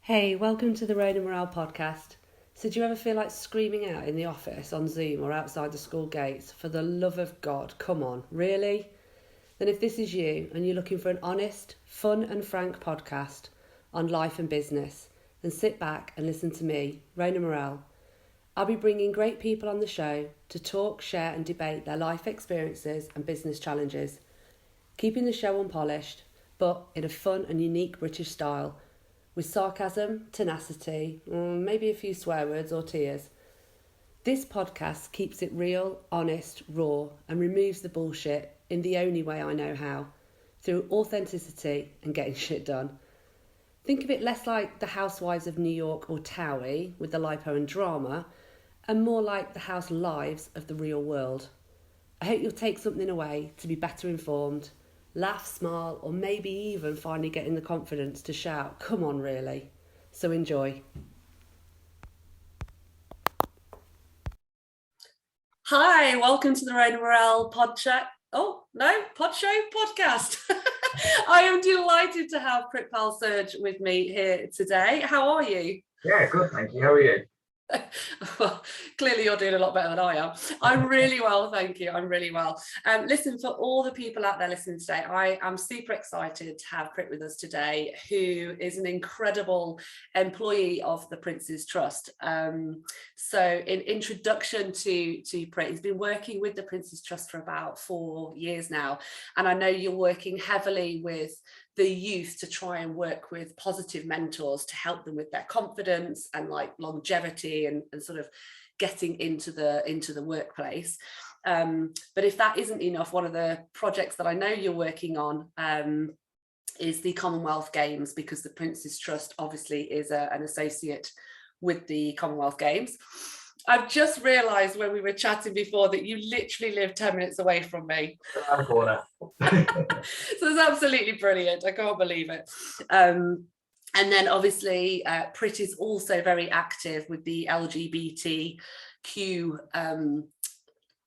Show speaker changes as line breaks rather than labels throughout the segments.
Hey, welcome to the Rain and Morale podcast. So, do you ever feel like screaming out in the office, on Zoom, or outside the school gates? For the love of God, come on, really? Then, if this is you and you're looking for an honest, fun, and frank podcast on life and business, then sit back and listen to me, Rain and Morale. I'll be bringing great people on the show to talk, share, and debate their life experiences and business challenges, keeping the show unpolished, but in a fun and unique British style, with sarcasm, tenacity, maybe a few swear words or tears. This podcast keeps it real, honest, raw, and removes the bullshit in the only way I know how, through authenticity and getting shit done. Think of it less like the Housewives of New York or Towie with the lipo and drama, and more like the house lives of the real world. I hope you'll take something away to be better informed, laugh, smile, or maybe even finally getting the confidence to shout, come on, really. So enjoy. Hi, welcome to the Rain and Morale pod show podcast. I am delighted to have Pritpal Surj with me here today. How are you?
Yeah, good, thank you. How are you?
Well, clearly you're doing a lot better than I am. I'm really well, thank you. I'm really well. Listen, for all the people out there listening today, I am super excited to have Prit with us today, who is an incredible employee of the Prince's Trust. So in introduction to Prit, he's been working with the Prince's Trust for about 4 years now. And I know you're working heavily with the youth to try and work with positive mentors to help them with their confidence and like longevity and sort of getting into the workplace. But if that isn't enough, one of the projects that I know you're working on is the Commonwealth Games, because the Prince's Trust obviously is an associate with the Commonwealth Games. I've just realised when we were chatting before that you literally live 10 minutes away from me.
Around the corner.
So it's absolutely brilliant. I can't believe it. And then obviously Prit is also very active with the LGBTQ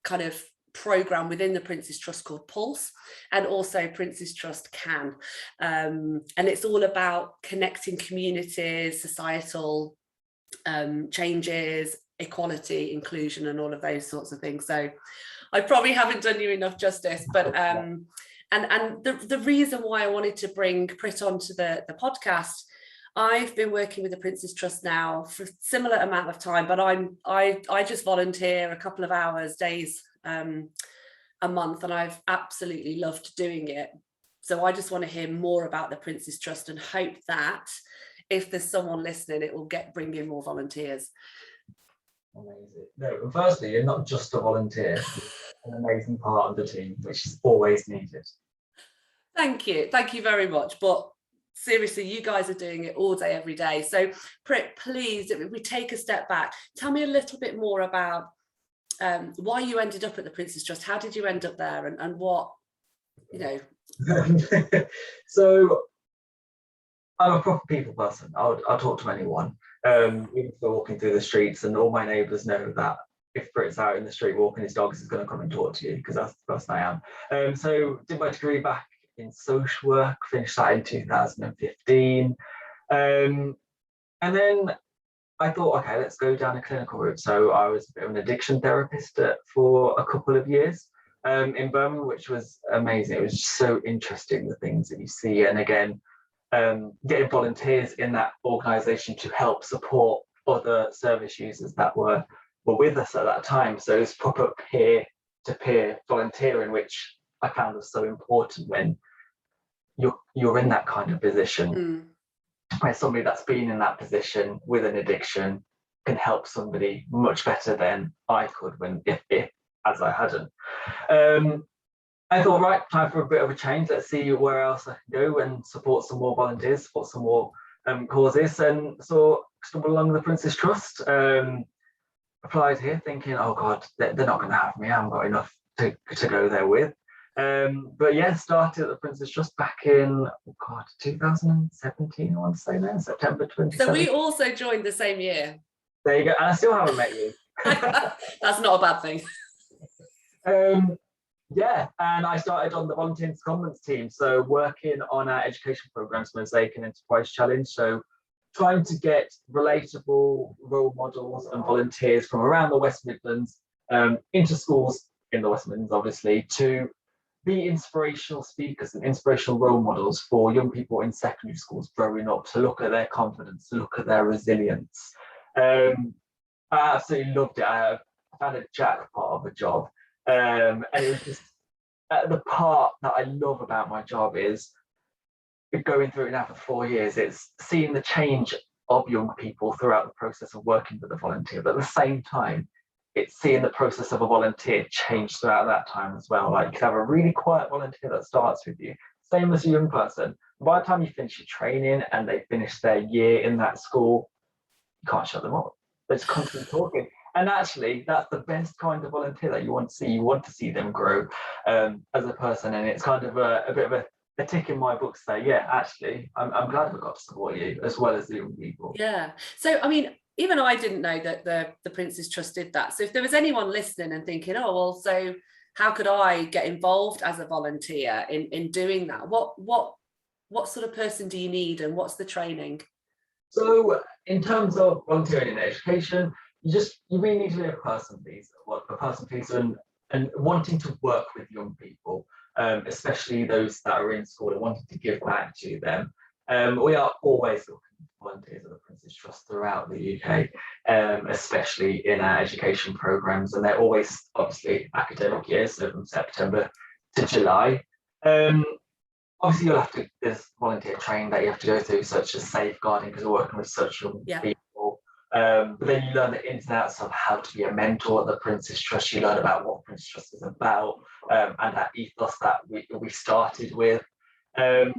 kind of program within the Prince's Trust called Pulse, and also Prince's Trust Can. And it's all about connecting communities, societal changes, equality, inclusion, and all of those sorts of things. So I probably haven't done you enough justice, but and the reason why I wanted to bring Prit onto the podcast, I've been working with the Prince's Trust now for a similar amount of time, but I just volunteer a couple of hours, days a month, and I've absolutely loved doing it. So I just want to hear more about the Prince's Trust and hope that if there's someone listening, it will bring in more volunteers.
Amazing. No, firstly, you're not just a volunteer, you're an amazing part of the team, which is always needed.
Thank you very much. But seriously, you guys are doing it all day, every day. So Prit, please, if we take a step back, tell me a little bit more about why you ended up at the Prince's Trust. How did you end up there, and what, you know?
So I'm a proper people person. I'll talk to anyone. Even if they're walking through the streets, and all my neighbours know that if Brit's out in the street walking his dogs, he's going to come and talk to you, because that's the person I am. So did my degree back in social work, finished that in 2015. And then I thought, okay, let's go down a clinical route. So I was a bit of an addiction therapist for a couple of years in Birmingham, which was amazing. It was just so interesting, the things that you see. And again, getting volunteers in that organisation to help support other service users that were with us at that time. So it's proper peer-to-peer volunteering, which I found was so important when you're in that kind of position, where somebody that's been in that position with an addiction can help somebody much better than I could if as I hadn't. I thought, right, time for a bit of a change. Let's see where else I can go and support some more volunteers, support some more causes. And so stumbled along the Prince's Trust, applied here thinking, oh God, they're not going to have me. I haven't got enough to go there with. But yeah, started at the Prince's Trust back in 2017, I want to say now, September 2017.
So we also joined the same year.
There you go. And I still haven't met you.
That's not a bad thing.
Yeah, and I started on the volunteer secondments team, so working on our education programs, Mosaic and Enterprise Challenge, so trying to get relatable role models and volunteers from around the West Midlands into schools in the West Midlands, obviously, to be inspirational speakers and inspirational role models for young people in secondary schools growing up, to look at their confidence, to look at their resilience. I absolutely loved it. I found a jackpot of a job. And it was just the part that I love about my job is going through it now for 4 years. It's seeing the change of young people throughout the process of working with a volunteer, but at the same time, it's seeing the process of a volunteer change throughout that time as well. Like, you have a really quiet volunteer that starts with you, same as a young person. By the time you finish your training and they finish their year in that school, you can't shut them up. They're just constantly talking. And actually, that's the best kind of volunteer that you want to see. You want to see them grow as a person. And it's kind of a bit of a tick in my book to say, yeah, actually, I'm glad we got to support you as well as the young people.
Yeah. So, I mean, even I didn't know that the Prince's Trust did that. So if there was anyone listening and thinking, oh, well, so how could I get involved as a volunteer in doing that? What sort of person do you need, and what's the training?
So in terms of volunteering in education, you really need to be a person pleaser and wanting to work with young people, especially those that are in school and wanting to give back to them. We are always looking for volunteers at the Prince's Trust throughout the UK, especially in our education programs, and they're always obviously academic years, so from September to July. Obviously, there's volunteer training that you have to go through, such as safeguarding, because we're working with such young people. But then you learn the ins and outs of how to be a mentor at the Prince's Trust. You learn about what Prince's Trust is about, and that ethos that we started with. And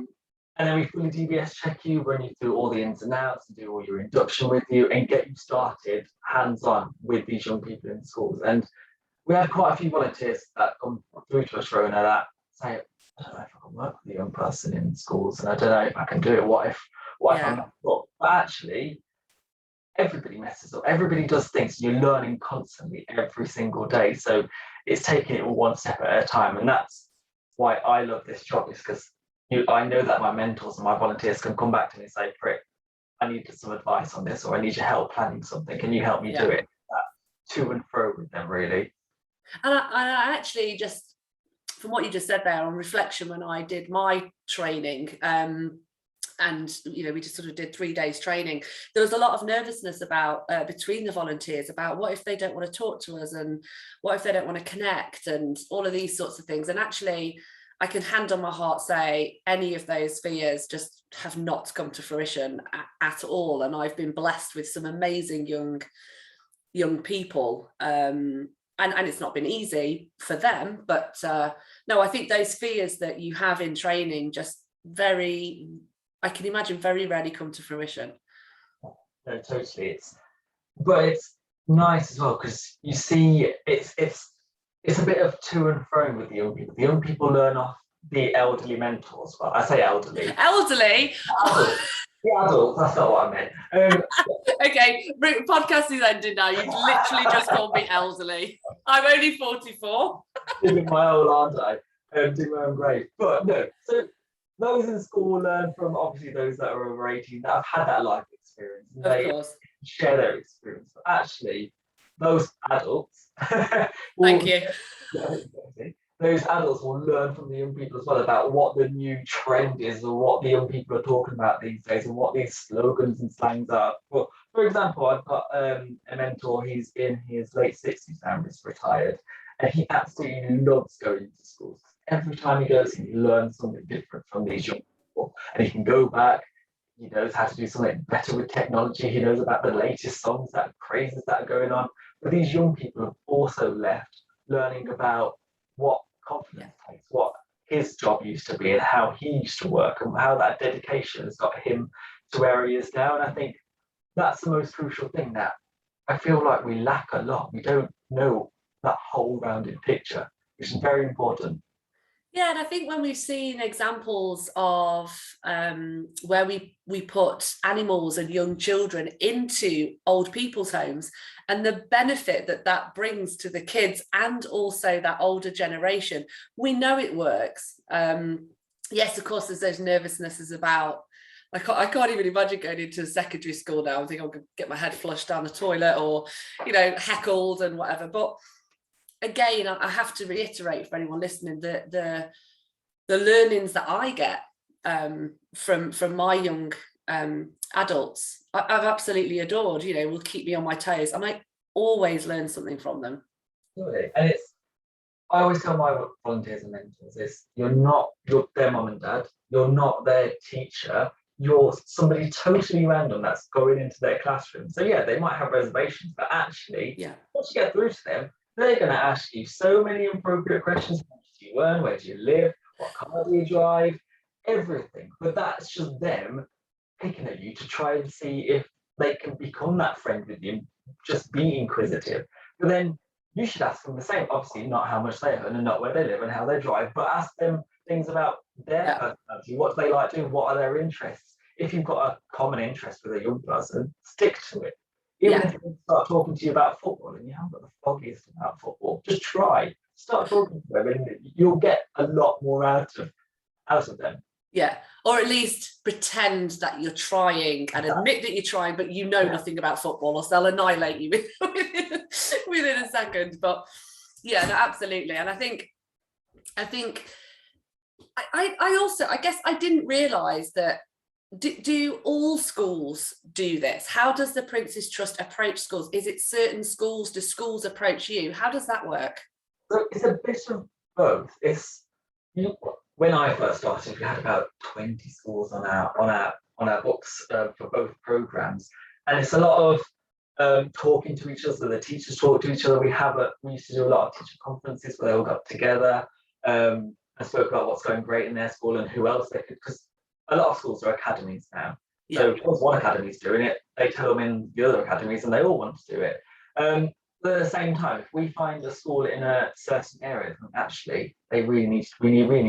then we fully DBS check you, run you through all the ins and outs, and do all your induction with you, and get you started hands-on with these young people in schools. And we have quite a few volunteers that come through to us, Rona, that say, I don't know if I can work with a young person in schools, and I don't know if I can do it. What if I'm not up? But actually, everybody messes up. Everybody does things. You're learning constantly every single day. So it's taking it all one step at a time. And that's why I love this job, is because I know that my mentors and my volunteers can come back to me and say, Prit, I need some advice on this, or I need your help planning something. Can you help me do it? To and fro with them, really.
And I actually, just from what you just said there, on reflection, when I did my training, and we just sort of did 3 days training, there was a lot of nervousness about between the volunteers about what if they don't want to talk to us, and what if they don't want to connect, and all of these sorts of things. And actually, I can hand on my heart say any of those fears just have not come to fruition at all. And I've been blessed with some amazing young people, and it's not been easy for them, but no, I think those fears that you have in training just I can imagine very rarely come to fruition.
No, totally. But it's nice as well, because you see it's a bit of to and fro with the young people. The young people learn off the elderly mentors. Well, I say elderly.
Elderly?
The adults, that's not what I meant.
Okay, podcast is ending now. You've literally just called me elderly. I'm only 44.
Doing my old, aren't I? Doing my own grave. But no, so those in school learn from obviously those that are over 18 that have had that life experience. And
of course.
Share their experience. But actually, those adults
Thank you.
Those adults will learn from the young people as well about what the new trend is, or what the young people are talking about these days, and what these slogans and slangs are. Well, for example, I've got a mentor. He's in his late 60s now, he's retired, and he absolutely loves going to schools. Every time he goes, he learns something different from these young people, and he can go back. He knows how to do something better with technology. He knows about the latest songs, crazes that are going on. But these young people have also left learning about what confidence takes, what his job used to be, and how he used to work, and how that dedication has got him to where he is now. And I think that's the most crucial thing that I feel like we lack a lot. We don't know that whole rounded picture, which is very important.
Yeah, and I think when we've seen examples of where we put animals and young children into old people's homes, and the benefit that brings to the kids and also that older generation, we know it works. Yes, of course, there's those nervousnesses about, I can't even imagine going into secondary school now. I think I'm going to get my head flushed down the toilet, or, you know, heckled and whatever. But again, I have to reiterate for anyone listening that the learnings that I get from my young adults, I've absolutely adored. You know, will keep me on my toes. I might always learn something from them.
Absolutely. And I always tell my volunteers and mentors is you're their mum and dad, you're not their teacher, you're somebody totally random that's going into their classroom. So yeah, they might have reservations, but actually, once you get through to them, they're going to ask you so many appropriate questions. How do you earn? Where do you live? What car do you drive? Everything. But that's just them picking at you to try and see if they can become that friend with you. Just be inquisitive. But then you should ask them the same. Obviously, not how much they earn and not where they live and how they drive, but ask them things about their personality. What do they like doing? What are their interests? If you've got a common interest with a young person, stick to it. Even if they start talking to you about football and you haven't got the foggiest about football, just try. Start talking to them and you'll get a lot more out of them.
Yeah, or at least pretend that you're trying and admit that you're trying, but you know nothing about football, or they'll annihilate you within a second. But yeah, no, absolutely. And I think I also, I guess I didn't realise that. Do all schools do this? How does the Prince's Trust approach schools? Is it certain schools? Do schools approach you? How does that work?
So it's a bit of both. When I first started, we had about 20 schools on our books for both programs, and it's a lot of talking to each other. The teachers talk to each other. We used to do a lot of teacher conferences where they all got together and spoke about what's going great in their school and who else they could, because a lot of schools are academies now. So because one academy is doing it, they tell them in the other academies and they all want to do it. But at the same time, if we find a school in a certain area, actually we really need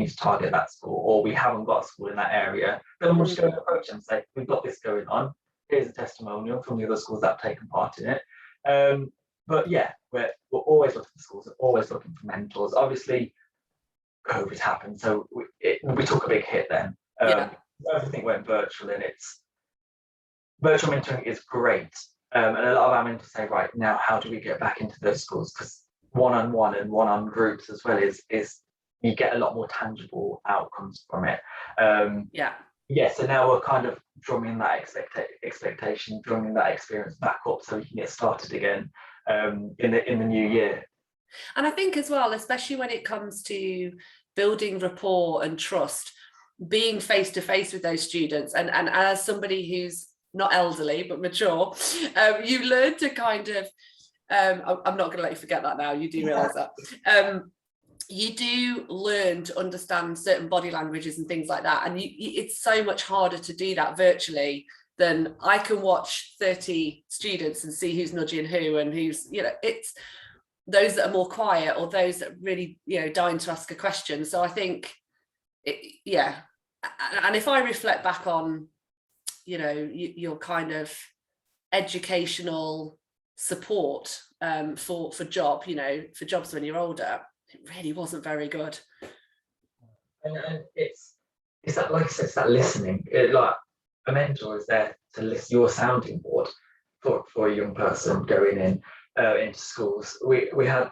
to target that school, or we haven't got a school in that area, then we'll just go and approach them and say, we've got this going on. Here's a testimonial from the other schools that have taken part in it. But yeah, we're always looking for schools, we're always looking for mentors. Obviously, COVID happened, so we took a big hit then. Everything went virtual, and virtual mentoring is great. And a lot of our mentors say, right now, how do we get back into those schools? Because one-on-one and one-on groups as well is you get a lot more tangible outcomes from it. So now we're kind of drumming that expectation, drumming that experience back up so we can get started again in the new year.
And I think as well, especially when it comes to building rapport and trust, being face to face with those students, and as somebody who's not elderly but mature, you learn to kind of I'm not going to let you forget that now, you do realize that you do learn to understand certain body languages and things like that, and it's so much harder to do that virtually than I can watch 30 students and see who's nudging who and who's, you know, it's those that are more quiet or those that really, you know, dying to ask a question. So I think and if I reflect back on, you know, your kind of educational support for jobs when you're older, it really wasn't very good.
And it's that, like I said, it's that listening. Like a mentor is there to listen, your sounding board for a young person going into schools. We had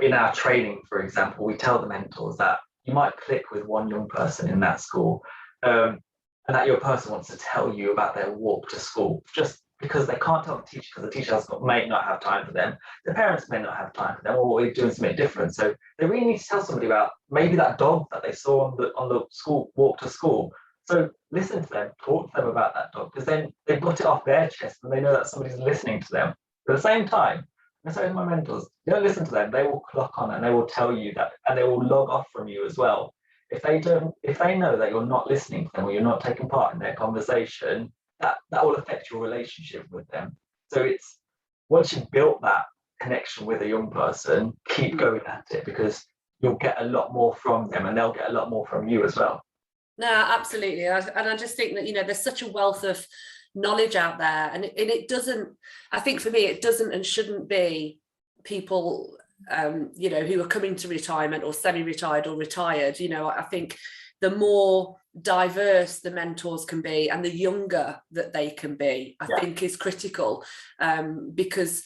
in our training, for example, we tell the mentors that you might click with one young person in that school, and that your person wants to tell you about their walk to school, just because they can't tell the teacher because the teacher may not have time for them. The parents may not have time for them, or we're doing something different. So they really need to tell somebody about maybe that dog that they saw on the school walk to school. So listen to them, talk to them about that dog, because then they've got it off their chest and they know that somebody's listening to them. But at the same time, and so my mentors, you don't listen to them, they will clock on and they will tell you that, and they will log off from you as well. If they know that you're not listening to them or you're not taking part in their conversation, that will affect your relationship with them. So it's once you've built that connection with a young person, keep going at it, because you'll get a lot more from them and they'll get a lot more from you as well.
No, absolutely. And I just think that, you know, there's such a wealth of knowledge out there, and it doesn't, I think for me, it doesn't and shouldn't be people, you know, who are coming to retirement or semi-retired or retired. You know, I think the more diverse the mentors can be and the younger that they can be, I think is critical, because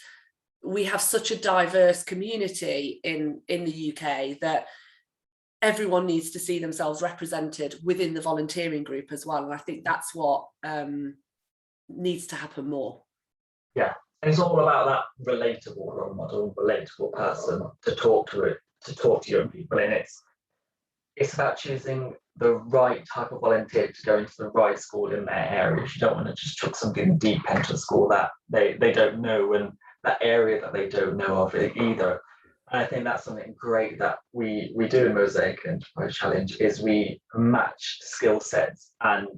we have such a diverse community in the UK that everyone needs to see themselves represented within the volunteering group as well. And I think that's what needs to happen more.
Yeah, and it's all about that relatable role model, relatable person to talk to young people, and it's about choosing the right type of volunteer to go into the right school in their area. You don't want to just chuck something deep into a school that they don't know, and that area that they don't know of it either. And I think that's something great that we do in Mosaic Enterprise Challenge, is we match skill sets and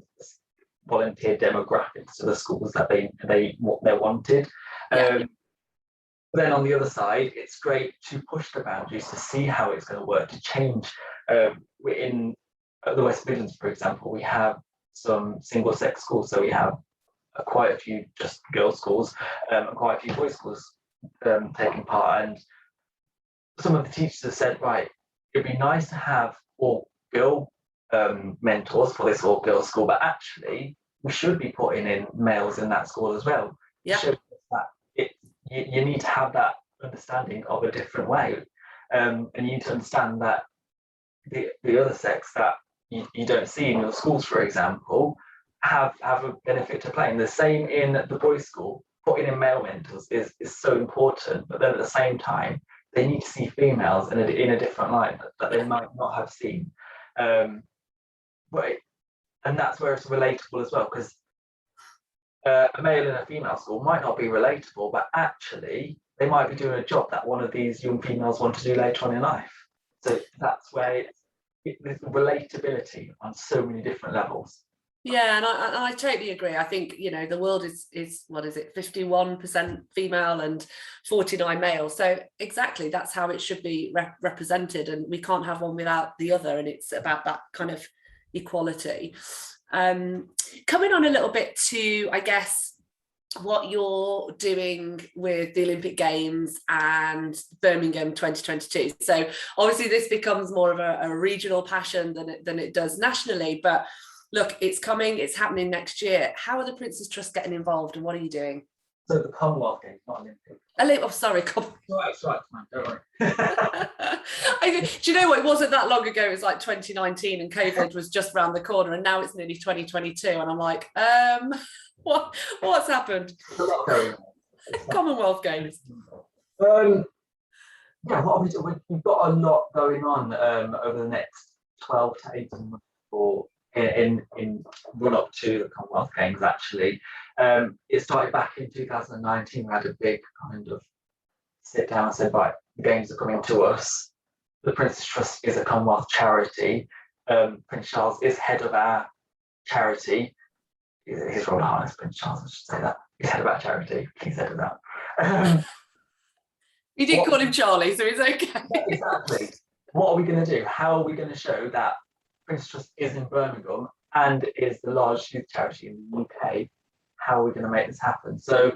volunteer demographics to the schools that they're wanted. Then on the other side, it's great to push the boundaries to see how it's going to work, to change. We're in the West Midlands, for example, we have some single-sex schools, so we have quite a few just girls' schools and quite a few boys' schools taking part. And some of the teachers have said, right, it'd be nice to have all girl mentors for this all-girls school, but actually we should be putting in males in that school as well.
Yeah.
You need to have that understanding of a different way, and you need to understand that the other sex that you don't see in your schools, for example, have a benefit to play. And the same in the boys' school, putting in male mentors is so important, but then at the same time, they need to see females in a different light that they might not have seen. And that's where it's relatable as well, because a male in a female school might not be relatable, but actually they might be doing a job that one of these young females want to do later on in life. So that's where there's relatability on so many different levels.
Yeah, and I totally agree. I think, the world is what is it, 51% female and 49 male. So exactly, that's how it should be represented, and we can't have one without the other. And it's about that kind of equality. Coming on a little bit to, I guess, what you're doing with the Olympic Games and Birmingham 2022. So obviously this becomes more of a regional passion than it does nationally, but look, it's coming, it's happening next year. How are the Prince's Trust getting involved, and what are you doing?
So the Commonwealth Games, not Olympic.
Oh, sorry.
It's right, man, don't worry.
Do you know what? It wasn't that long ago. It was like 2019 and COVID was just around the corner, and now it's nearly 2022. And I'm like, what's happened? Commonwealth Games.
What are we doing? We've got a lot going on over the next 12 to 18 months in run up to the Commonwealth Games, actually. It started back in 2019. We had a big kind of sit down and said, right, the games are coming to us. The Prince's Trust is a Commonwealth charity. Prince Charles is head of our charity. His Royal Highness Prince Charles, I should say that. He's head of our charity. He's head of that.
You didn't call him Charlie, so it's okay.
Yeah, exactly. What are we going to do? How are we going to show that Prince's Trust is in Birmingham and is the largest youth charity in the UK? How are we going to make this happen? So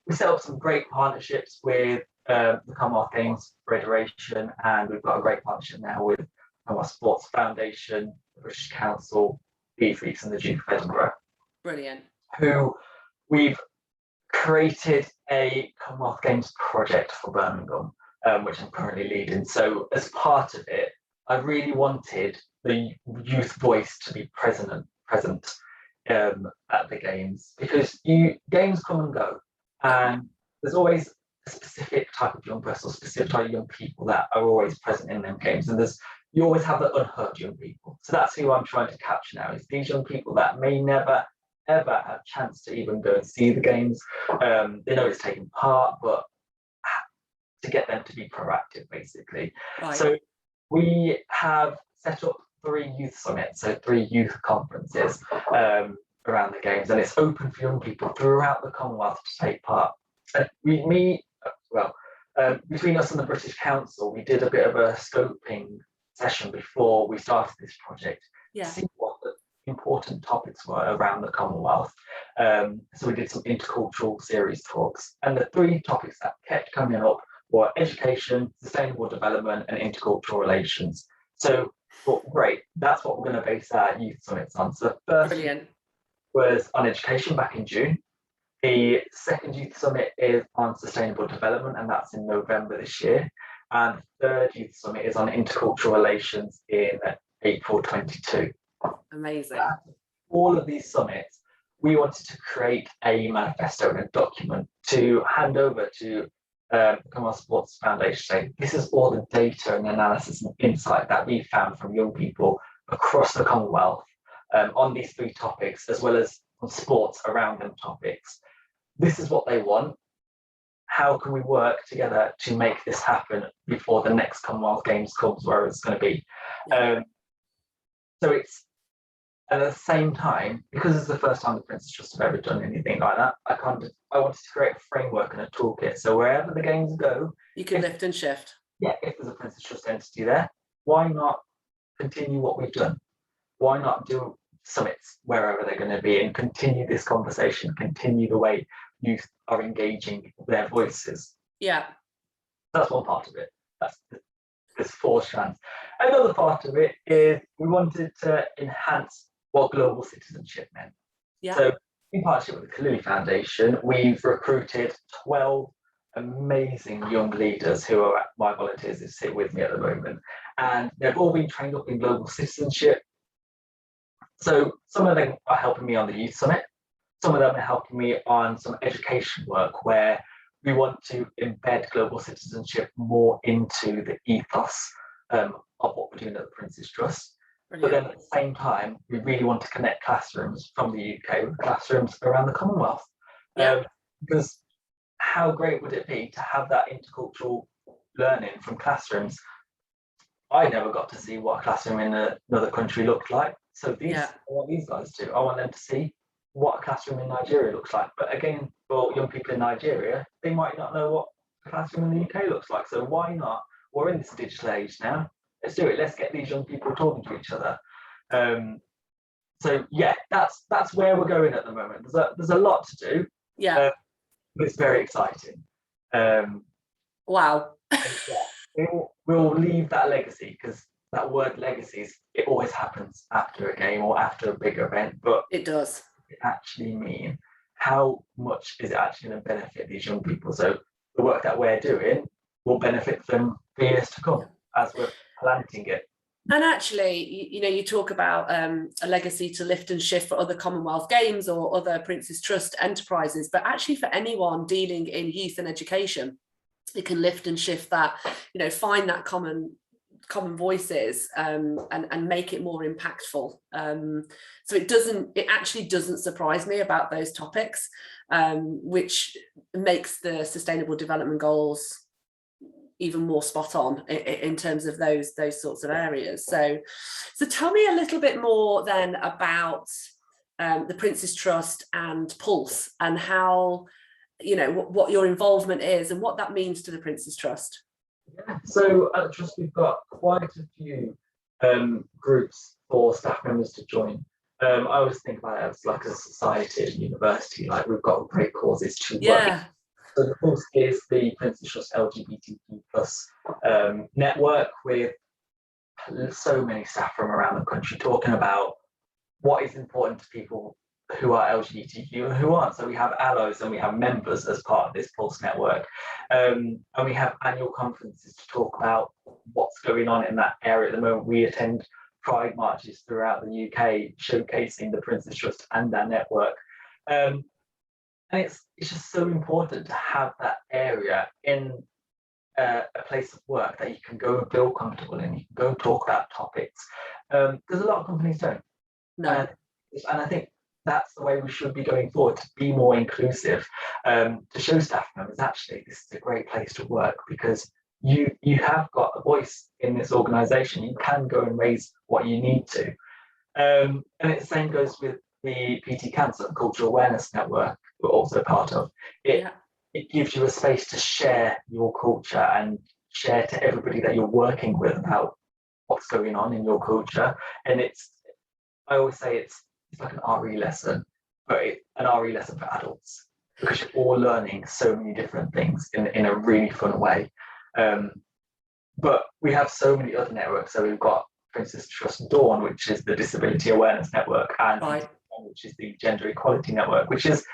we set up some great partnerships with the Commonwealth Games Federation, and we've got a great partnership now with Commonwealth Sports Foundation, the British Council, BFREAKS and the Duke of Edinburgh.
Brilliant.
Who we've created a Commonwealth Games project for Birmingham, which I'm currently leading. So as part of it, I really wanted the youth voice to be present at the games, because games come and go, and there's always a specific type of young person or specific type of young people that are always present in them games, and you always have the unheard young people. So that's who I'm trying to capture now, is these young people that may never ever have a chance to even go and see the games. They know it's taking part, but to get them to be proactive, basically.
Right.
So we have set up 3 youth summits, so 3 youth conferences around the games, and it's open for young people throughout the Commonwealth to take part. And between us and the British Council, we did a bit of a scoping session before we started this project to see what the important topics were around the Commonwealth. So we did some intercultural series talks, and the 3 topics that kept coming up were education, sustainable development, and intercultural relations. So, well, great, that's what we're going to base our youth summits on. So the first
Brilliant.
was on education back in June. The second youth summit is on sustainable development, and that's in November this year. And the third youth summit is on intercultural relations in April 22.
Amazing.
All of these summits, we wanted to create a manifesto and a document to hand over to Commonwealth Sports Foundation, saying this is all the data and analysis and insight that we found from young people across the Commonwealth on these three topics, as well as on sports around them topics. This is what they want. How can we work together to make this happen before the next Commonwealth Games comes, where it's going to be? So it's, at the same time, because it's the first time the Prince's Trust have ever done anything like that, I wanted to create a framework and a toolkit. So wherever the games go,
you can lift and shift.
Yeah, if there's a Prince's Trust entity there, why not continue what we've done? Why not do summits wherever they're going to be and continue this conversation, continue the way youth are engaging their voices?
Yeah.
That's one part of it. That's this four strands. Another part of it is we wanted to enhance what global citizenship meant.
Yeah.
So in partnership with the Kaluli Foundation, we've recruited 12 amazing young leaders who are my volunteers who sit with me at the moment. And they've all been trained up in global citizenship. So some of them are helping me on the Youth Summit. Some of them are helping me on some education work where we want to embed global citizenship more into the ethos of what we're doing at the Prince's Trust. Brilliant. But then at the same time, we really want to connect classrooms from the UK with classrooms around the Commonwealth.
Yeah.
Because how great would it be to have that intercultural learning from classrooms? I never got to see what a classroom in another country looked like. So I want these guys to. I want them to see what a classroom in Nigeria looks like. But again, for young people in Nigeria, they might not know what a classroom in the UK looks like. So why not? We're in this digital age now. Let's do it. Let's get these young people talking to each other. So yeah, that's where we're going at the moment. There's a lot to do.
Yeah.
But it's very exciting.
Wow.
We'll leave that legacy, because that word legacies, it always happens after a game or after a big event, but
it does.
It actually mean how much is it actually going to benefit these young people? So the work that we're doing will benefit them for years to come as we're planting it.
And actually, you talk about a legacy to lift and shift for other Commonwealth Games or other Prince's Trust enterprises, but actually for anyone dealing in youth and education, it can lift and shift that, find that common voices and make it more impactful. So it actually doesn't surprise me about those topics, which makes the Sustainable Development Goals even more spot on in terms of those sorts of areas. So tell me a little bit more then about the Prince's Trust and Pulse, and how, what your involvement is and what that means to the Prince's Trust.
Yeah, so at the Trust we've got quite a few groups for staff members to join. I always think about it as like a society at university, like we've got great causes to work. So the Pulse is the Prince's Trust LGBTQ plus network with so many staff from around the country talking about what is important to people who are LGBTQ and who aren't. So we have allies and we have members as part of this Pulse network. And we have annual conferences to talk about what's going on in that area at the moment. We attend Pride marches throughout the UK, showcasing the Prince's Trust and our network. And it's just so important to have that area in a place of work that you can go and feel comfortable in. You can go and talk about topics. Because a lot of companies don't.
No.
And I think that's the way we should be going forward, to be more inclusive, to show staff members actually this is a great place to work, because you have got a voice in this organisation. You can go and raise what you need to. And the same goes with the PT Cancer Cultural Awareness Network we're also part of. It gives you a space to share your culture and share to everybody that you're working with about what's going on in your culture. And I always say it's like an RE lesson, but an RE lesson for adults, because you're all learning so many different things in a really fun way. But we have so many other networks. So we've got Princess Trust Dawn, which is the Disability Awareness Network, and
Right.
which is the Gender Equality Network, which is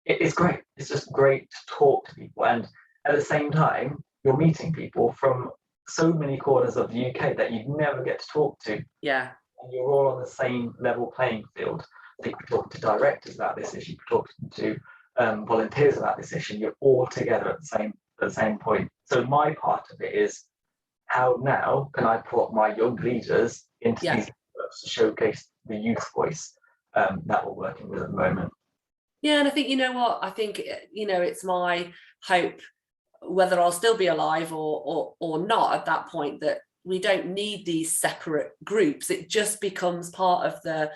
it's great. It's just great to talk to people, and at the same time, you're meeting people from so many corners of the UK that you'd never get to talk to.
Yeah.
And you're all on the same level playing field. I think we're talking to directors about this issue, we're talking to volunteers about this issue. You're all together at the same point. So my part of it is, how now can I put my young leaders into these networks to showcase the youth voice that we're working with at the moment.
Yeah, and I think, you know what, I think, you know, it's my hope, whether I'll still be alive or not at that point, that we don't need these separate groups. It just becomes part of the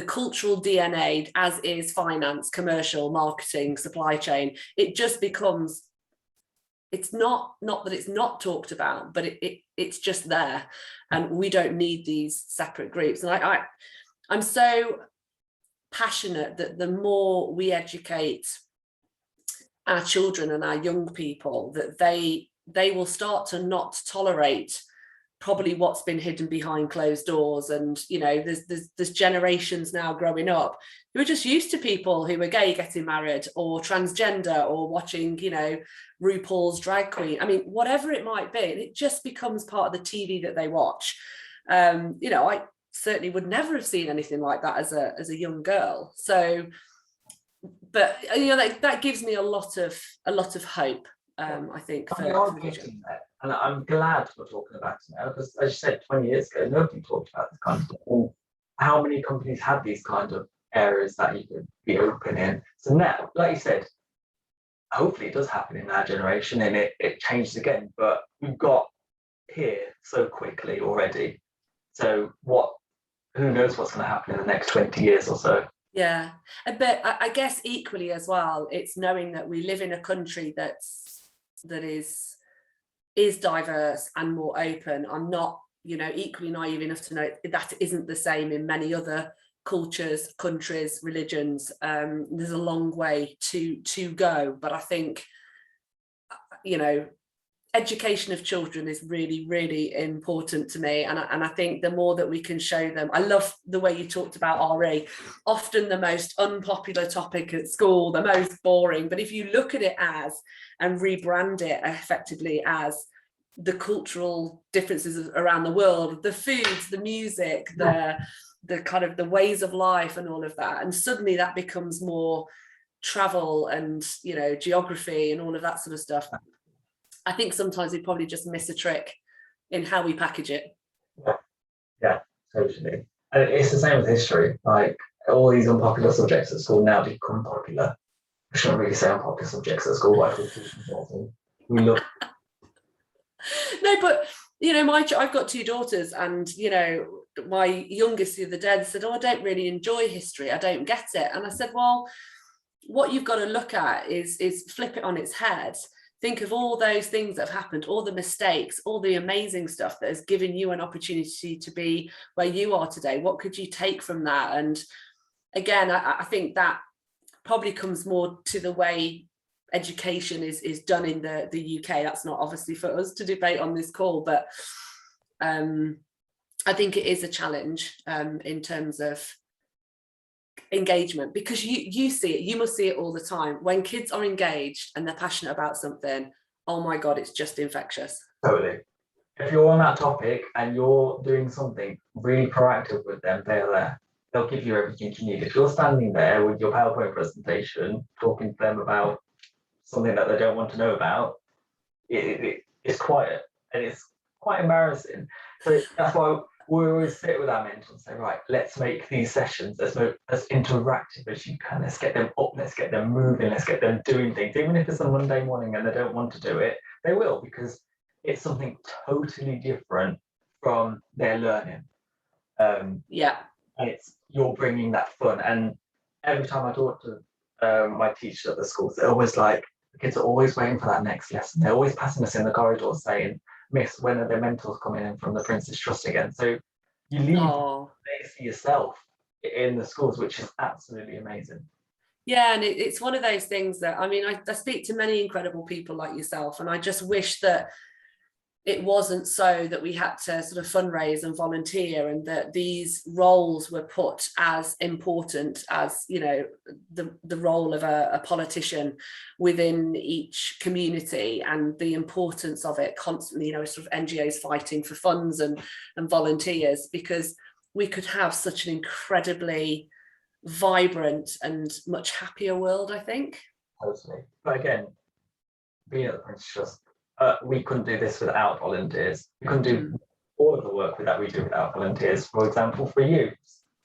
cultural DNA, as is finance, commercial, marketing, supply chain. It just becomes, it's not that it's not talked about, but it's just there, and we don't need these separate groups. And I'm so passionate that the more we educate our children and our young people, that they will start to not tolerate probably what's been hidden behind closed doors. And, you know, there's generations now growing up who are just used to people who are gay getting married, or transgender, or watching, you know, RuPaul's Drag Queen. I mean, whatever it might be, and it just becomes part of the TV that they watch. You know, I certainly would never have seen anything like that as a young girl. So, but you know, that gives me a lot of hope. I think for the future.
And I'm glad we're talking about it now, because as you said, 20 years ago, nobody talked about this kind of stuff. How many companies had these kind of areas that you could be open in? So now, like you said, hopefully it does happen in our generation and it changes again, but we've got here so quickly already. So who knows what's going to happen in the next 20 years or so.
Yeah, but I guess equally as well, it's knowing that we live in a country that is diverse and more open. I'm not, you know, equally naive enough to know that isn't the same in many other cultures, countries, religions. There's a long way to go, but I think, you know, education of children is really, really important to me, and I think the more that we can show them. I love the way you talked about RE, often the most unpopular topic at school, the most boring, but if you look at it as, and rebrand it effectively as, the cultural differences around the world, the foods, the music, the kind of the ways of life and all of that, and suddenly that becomes more travel and, you know, geography and all of that sort of stuff. I think sometimes we probably just miss a trick in how we package it.
Yeah, totally. And it's the same with history. Like, all these unpopular subjects at school now become popular. I shouldn't really say unpopular subjects at school, but we love.
No, but you know, I've got two daughters, and you know, my youngest the other day said, "Oh, I don't really enjoy history. I don't get it." And I said, "Well, what you've got to look at is flip it on its head. Think of all those things that have happened, all the mistakes, all the amazing stuff that has given you an opportunity to be where you are today. What could you take from that?" And again, I think that probably comes more to the way education is done in the UK. That's not obviously for us to debate on this call, but I think it is a challenge in terms of engagement, because you see it, you must see it all the time. When kids are engaged and they're passionate about something, oh my God, it's just infectious.
Totally. If you're on that topic and you're doing something really proactive with them, they're there. They'll give you everything you need. If you're standing there with your PowerPoint presentation, talking to them about something that they don't want to know about, it's quiet and it's quite embarrassing. So that's why we always sit with our mentors and say, right, let's make these sessions as interactive as you can. Let's get them up, let's get them moving, let's get them doing things. Even if it's a Monday morning and they don't want to do it, they will, because it's something totally different from their learning.
Yeah.
And you're bringing that fun. And every time I talk to my teachers at the schools, they're always like, the kids are always waiting for that next lesson. They're always passing us in the corridors saying, "Miss, when are their mentors coming in from the Princess Trust again?" So you leave space for yourself in the schools, which is absolutely amazing.
Yeah, and it's one of those things that, I mean, I speak to many incredible people like yourself, and I just wish that it wasn't so that we had to sort of fundraise and volunteer, and that these roles were put as important as, you know, the role of a politician within each community, and the importance of it constantly, you know, sort of NGOs fighting for funds and volunteers, because we could have such an incredibly vibrant and much happier world, I think.
Totally. But again, being at the Prince Trust, we couldn't do this without volunteers. We couldn't do all of the work that we do without volunteers. For example, for you,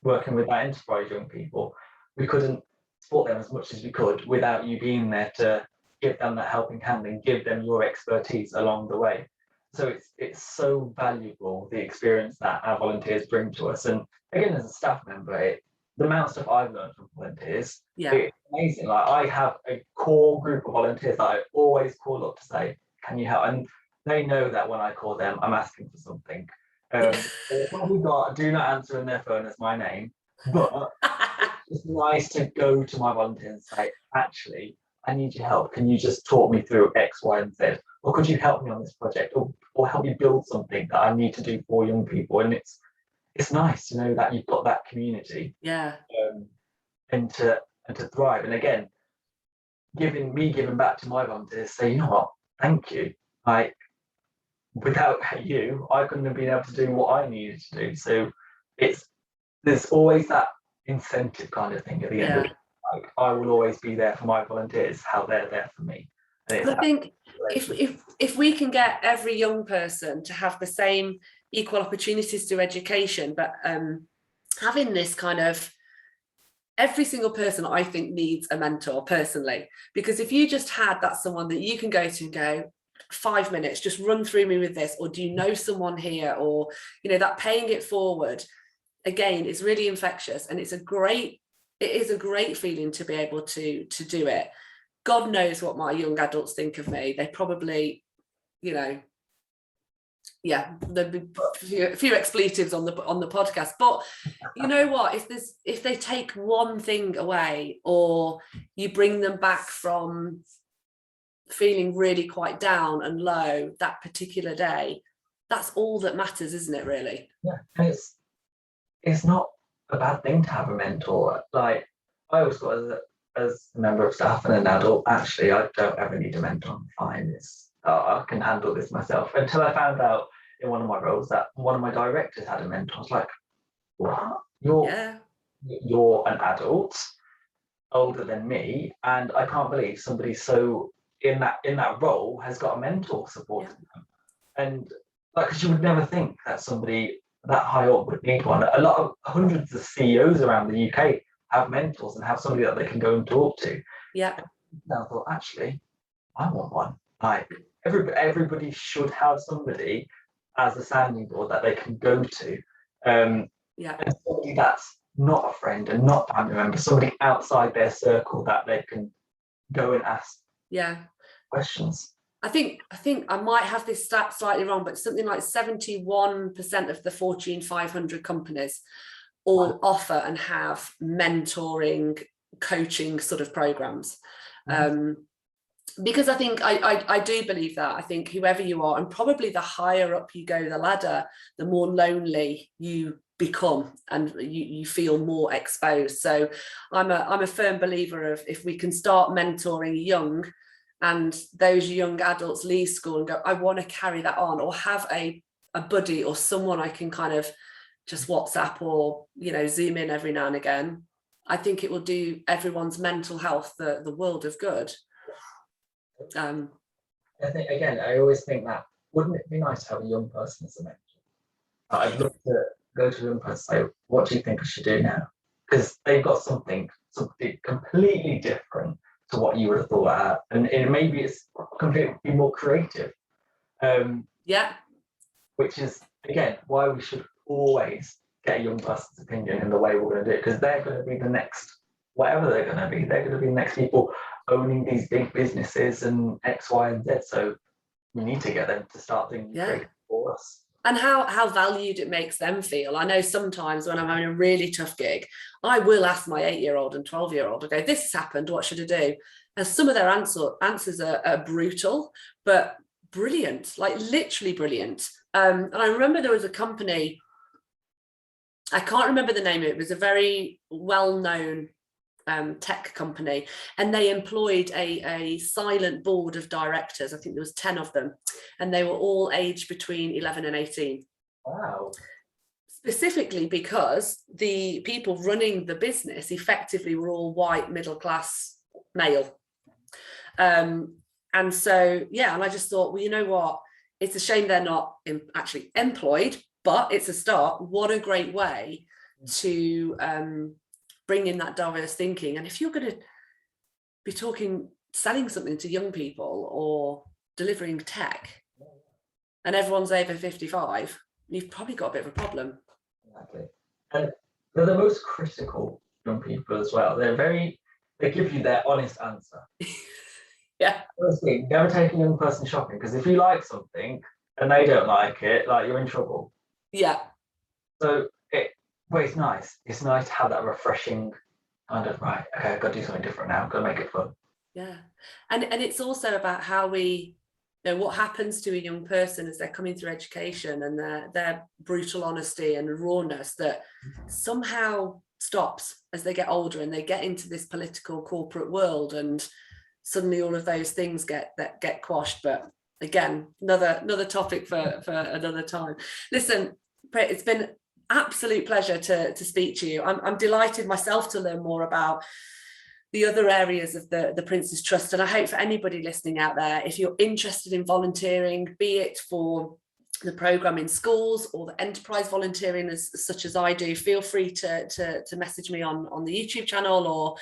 working with that enterprise young people, we couldn't support them as much as we could without you being there to give them that helping hand and give them your expertise along the way. So it's so valuable, the experience that our volunteers bring to us. And again, as a staff member, the amount of stuff I've learned from volunteers, it's amazing. Like, I have a core group of volunteers that I always call up to say, can you help? And they know that when I call them, I'm asking for something. They've probably got do not answer in their phone as my name, but it's nice to go to my volunteers and say, actually, I need your help. Can you just talk me through X, Y, and Z? Or could you help me on this project? Or help me build something that I need to do for young people? And it's nice to know that you've got that community.
Yeah.
And to thrive. And again, giving back to my volunteers, say, you know what, thank you. Like, without you, I couldn't have been able to do what I needed to do. So there's always that incentive kind of thing at the end of it. Like, I will always be there for my volunteers, how they're there for me.
But I think if we can get every young person to have the same equal opportunities to education, but having this kind of, every single person, I think, needs a mentor personally, because if you just had that someone that you can go to and go, 5 minutes, just run through me with this, or do you know someone here, or, you know, that paying it forward, again, is really infectious, and it is a great feeling to be able to do it. God knows what my young adults think of me. They probably, you know, there'd be a few expletives on the podcast, but you know what, if they take one thing away, or you bring them back from feeling really quite down and low that particular day, that's all that matters, isn't it, really?
And it's not a bad thing to have a mentor. Like, I always thought, as a member of staff and an adult, actually, I don't ever need a mentor. I'm fine. I can handle this myself. Until I found out in one of my roles that one of my directors had a mentor. I was like, what? You're an adult, older than me, and I can't believe somebody so in that role has got a mentor supporting them. And like, because you would never think that somebody that high up would need one. A lot of hundreds of CEOs around the UK have mentors and have somebody that they can go and talk to.
Yeah.
And I thought, actually, I want one. Like, everybody should have somebody as a sounding board that they can go to. And somebody that's not a friend and not family member, somebody outside their circle that they can go and ask questions.
I think I might have this stat slightly wrong, but something like 71% of the Fortune 500 companies all offer and have mentoring, coaching sort of programs. Because I think I do believe that. I think whoever you are, and probably the higher up you go the ladder, the more lonely you become, and you feel more exposed. So I'm a firm believer of, if we can start mentoring young, and those young adults leave school and go, I want to carry that on, or have a buddy or someone I can kind of just WhatsApp or, you know, Zoom in every now and again, I think it will do everyone's mental health the world of good. I
think, again, I always think that, wouldn't it be nice to have a young person as a mentor? I'd love to go to a young person and say, what do you think I should do now? Because they've got something completely different to what you would have thought at, and maybe it's completely more creative. Which is, again, why we should always get a young person's opinion in the way we're going to do it, because they're going to be the next, whatever they're going to be, they're going to be the next people owning these big businesses and X, Y, and Z. So we need to get them to start doing creative for us.
And how valued it makes them feel. I know sometimes when I'm having a really tough gig, I will ask my 8-year-old and 12-year-old, I go, this has happened, what should I do? And some of their answers are brutal, but brilliant, like literally brilliant. And I remember there was a company, I can't remember the name of it, it was a very well-known tech company, and they employed a silent board of directors. I think there was 10 of them, and they were all aged between 11 and 18.
Wow.
Specifically because the people running the business effectively were all white, middle-class male. And so, yeah, and I just thought, well, you know what? It's a shame they're not actually employed, but it's a start. What a great way to bring in that diverse thinking. And if you're going to be selling something to young people or delivering tech, and everyone's over 55, you've probably got a bit of a problem.
Exactly. And they're the most critical young people as well. They give you their honest answer.
Yeah.
Honestly, never take a young person shopping, because if you like something and they don't like it, like, you're in trouble.
Yeah.
So it's nice. It's nice to have that refreshing kind of, right, okay, I've got to do something different now, got to make it fun.
Yeah. And it's also about how we, you know, what happens to a young person as they're coming through education, and their brutal honesty and rawness that somehow stops as they get older and they get into this political corporate world, and suddenly all of those things get quashed. But again, another topic for another time. Listen, Prit, it's been absolute pleasure to speak to you. I'm delighted myself to learn more about the other areas of the Prince's Trust. And I hope for anybody listening out there, if you're interested in volunteering, be it for the programme in schools or the enterprise volunteering such as I do, feel free to message me on the YouTube channel, or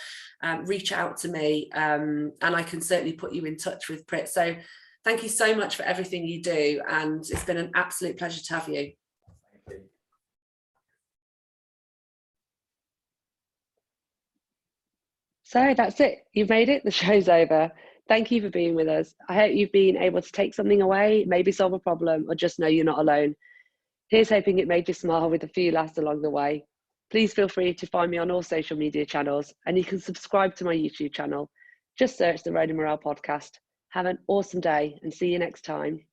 reach out to me, and I can certainly put you in touch with Prit. So thank you so much for everything you do, and it's been an absolute pleasure to have you. So that's it. You've made it. The show's over. Thank you for being with us. I hope you've been able to take something away, maybe solve a problem, or just know you're not alone. Here's hoping it made you smile with a few laughs along the way. Please feel free to find me on all social media channels, and you can subscribe to my YouTube channel. Just search the Road and Morale podcast. Have an awesome day and see you next time.